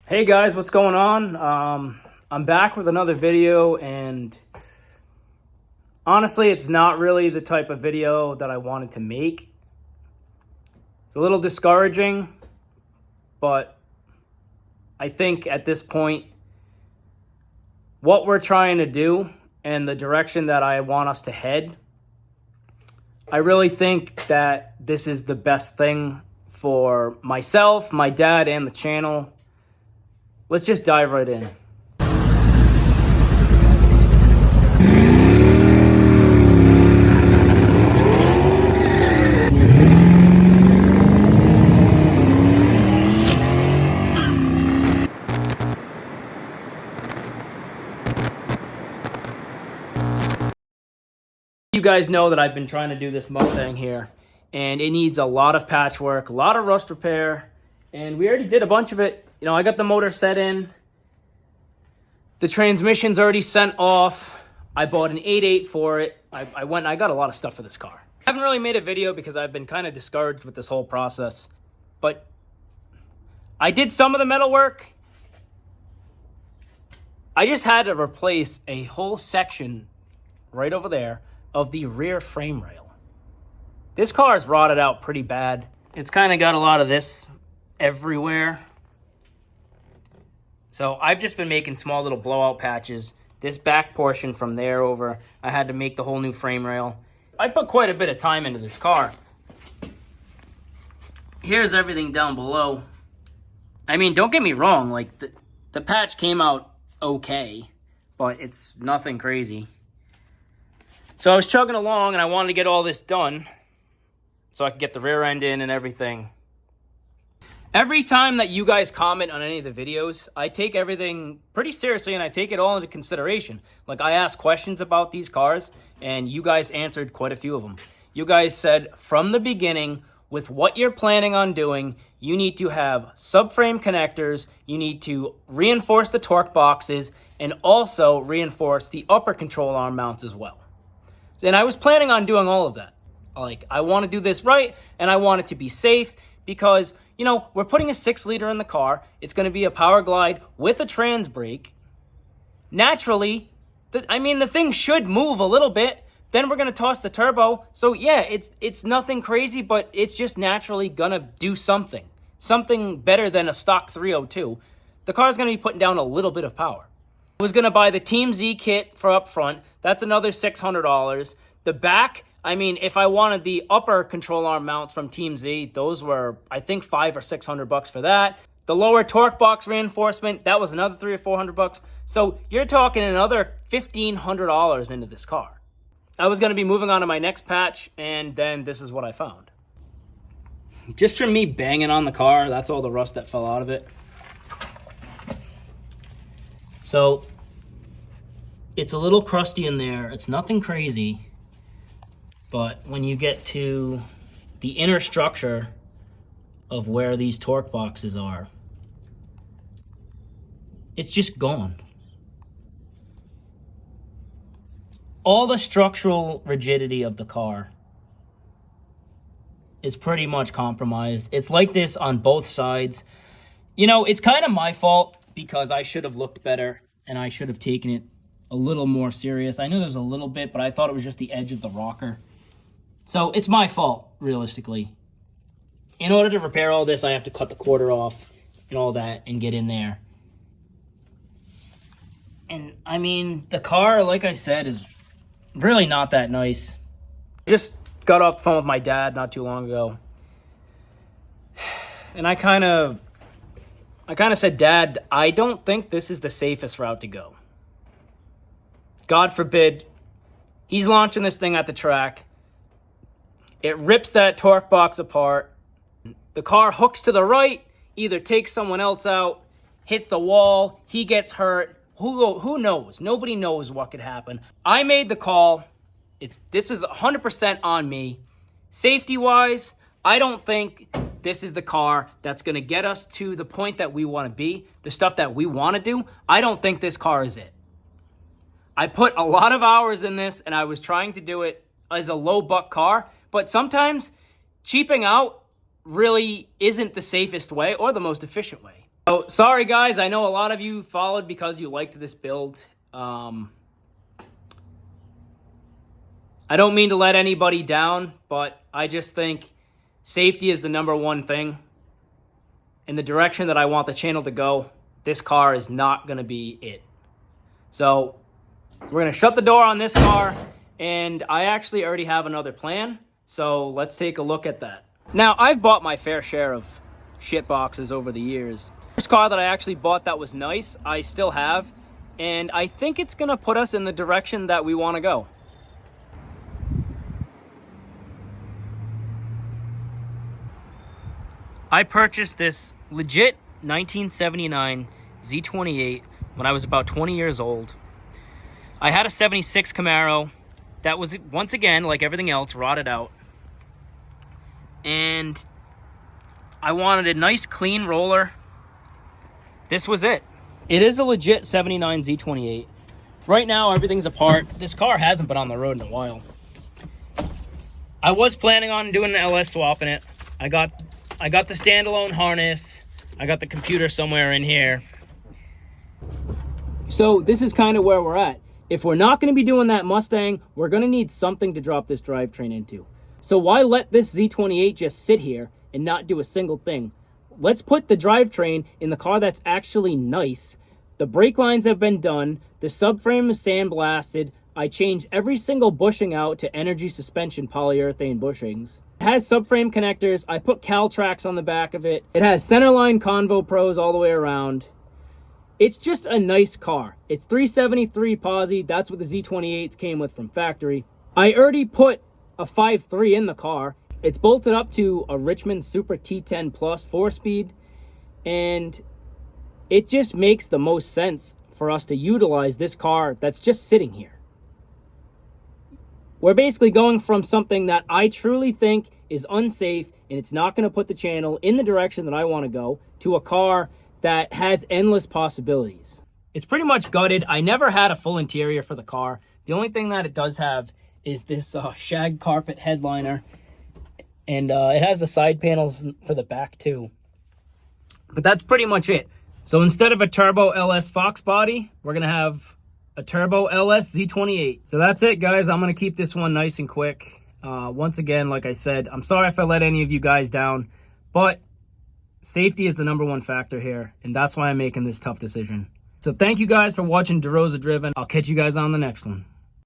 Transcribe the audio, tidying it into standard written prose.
Hey guys, what's going on? I'm back with another video, and honestly, it's not really the type of video that I wanted to make. It's a little discouraging, but I think at this point, what we're trying to do and the direction that I want us to head, I really think that this is the best thing for myself, my dad, and the channel. Let's just dive right in. You guys know that I've been trying to do this Mustang here, and it needs a lot of patchwork, a lot of rust repair, and we already did a bunch of it. You know, I got the motor set in. The transmission's already sent off. I bought an 8.8 for it. I went and I got a lot of stuff for this car. I haven't really made a video because I've been kind of discouraged with this whole process. But I did some of the metal work. I just had to replace a whole section right over there of the rear frame rail. This car is rotted out pretty bad. It's kind of got a lot of this everywhere. So I've just been making small little blowout patches. This back portion from there over, I had to make the whole new frame rail. I put quite a bit of time into this car. Here's everything down below. I mean, don't get me wrong, like the patch came out okay, but it's nothing crazy. So I was chugging along and I wanted to get all this done so I could get the rear end in and everything. Every time that you guys comment on any of the videos, I take everything pretty seriously and I take it all into consideration. Like, I asked questions about these cars and you guys answered quite a few of them. You guys said from the beginning, with what you're planning on doing, you need to have subframe connectors, you need to reinforce the torque boxes, and also reinforce the upper control arm mounts as well. And I was planning on doing all of that. Like, I want to do this right and I want it to be safe because, you know, we're putting a 6-liter in the car. It's going to be a Power Glide with a trans brake. Naturally, the thing should move a little bit. Then we're going to toss the turbo. So yeah, it's nothing crazy, but it's just naturally going to do something. Something better than a stock 302. The car's going to be putting down a little bit of power. I was going to buy the Team Z kit for up front. That's another $600. The back, I mean, if I wanted the upper control arm mounts from Team Z, those were, I think, $500 or $600 for that. The lower torque box reinforcement, that was another $300 or $400. So you're talking another $1,500 into this car. I was going to be moving on to my next patch, and then this is what I found. Just from me banging on the car, that's all the rust that fell out of it. So it's a little crusty in there. It's nothing crazy. But when you get to the inner structure of where these torque boxes are, it's just gone. All the structural rigidity of the car is pretty much compromised. It's like this on both sides. You know, it's kind of my fault because I should have looked better and I should have taken it a little more serious. I knew there was a little bit, but I thought it was just the edge of the rocker. So it's my fault, realistically. In order to repair all this, I have to cut the quarter off and all that and get in there. And, I mean, the car, like I said, is really not that nice. I just got off the phone with my dad not too long ago. And I kind of said, Dad, I don't think this is the safest route to go. God forbid, he's launching this thing at the track. It rips that torque box apart. The car hooks to the right, either takes someone else out, hits the wall, he gets hurt. Who knows? Nobody knows what could happen. I made the call. This is 100% on me. Safety-wise, I don't think this is the car that's going to get us to the point that we want to be, the stuff that we want to do. I don't think this car is it. I put a lot of hours in this, and I was trying to do it as a low-buck car, but sometimes cheaping out really isn't the safest way or the most efficient way. So, sorry guys, I know a lot of you followed because you liked this build. I don't mean to let anybody down, but I just think safety is the #1 thing. In the direction that I want the channel to go, this car is not going to be it. So we're going to shut the door on this car, and I actually already have another plan. So let's take a look at that. Now, I've bought my fair share of shit boxes over the years. This car that I actually bought that was nice, I still have, and I think it's going to put us in the direction that we want to go. I purchased this legit 1979 Z28 when I was about 20 years old. I had a 76 Camaro that was, once again, like everything else, rotted out. And I wanted a nice clean roller. This was it. It is a legit 79 Z28. Right now, everything's apart. This car hasn't been on the road in a while. I was planning on doing an LS swap in it. I got the standalone harness. I got the computer somewhere in here. So this is kind of where we're at. If we're not going to be doing that Mustang, we're going to need something to drop this drivetrain into. So why let this Z28 just sit here and not do a single thing? Let's put the drivetrain in the car that's actually nice. The brake lines have been done. The subframe is sandblasted. I changed every single bushing out to energy suspension polyurethane bushings. It has subframe connectors. I put Caltrax on the back of it. It has centerline Convo Pros all the way around. It's just a nice car. It's 373 posi. That's what the Z28s came with from factory. I already put a 5.3 in the car. It's bolted up to a Richmond Super T10 Plus 4-speed. And it just makes the most sense for us to utilize this car that's just sitting here. We're basically going from something that I truly think is unsafe and it's not going to put the channel in the direction that I want to go, to a car that has endless possibilities. It's pretty much gutted. I never had a full interior for the car. The only thing that it does have is this shag carpet headliner, and it has the side panels for the back too. But that's pretty much it. So instead of a turbo LS Fox body, we're going to have a turbo LS Z28. So that's it, guys. I'm going to keep this one nice and quick. Once again, like I said, I'm sorry if I let any of you guys down, but safety is the #1 factor here, and that's why I'm making this tough decision. So thank you guys for watching DeRosa Driven. I'll catch you guys on the next one.